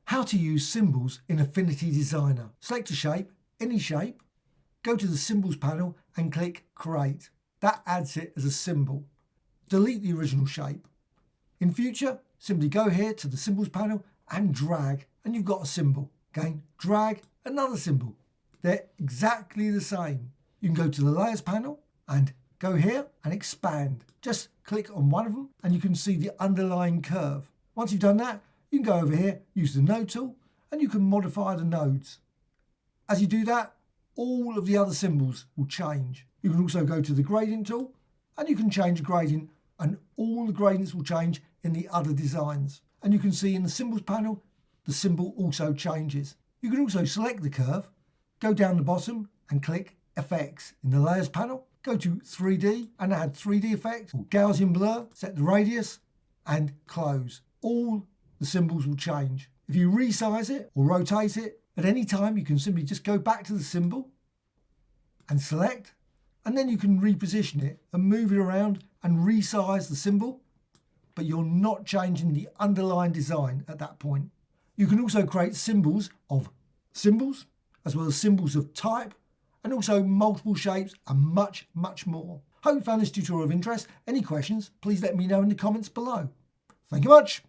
How to use symbols in Affinity Designer. Select a shape, any shape, go to the Symbols panel and click Create. That adds it as a symbol. Delete the original shape. In future, simply go here to the Symbols panel and drag, and you've got a symbol. Again, drag another symbol. They're exactly the same. You can go to the Layers panel and go here and expand. Just click on one of them and you can see the underlying curve. Once you've done that, you can go over here, use the Node tool, and you can modify the nodes. As you do that, all of the other symbols will change. You can also go to the Gradient tool and you can change the gradient, and all the gradients will change in the other designs. And you can see in the Symbols panel, the symbol also changes. You can also select the curve, go down the bottom and click Effects. In the Layers panel, go to 3D and add 3D effect or Gaussian blur, set the radius and close. All the symbols will change. If you resize it or rotate it, at any time you can simply just go back to the symbol and select, and then you can reposition it and move it around and resize the symbol, but you're not changing the underlying design at that point. You can also create symbols of symbols, as well as symbols of type, and also multiple shapes and much, much more. Hope you found this tutorial of interest. Any questions, please let me know in the comments below. Thank you much.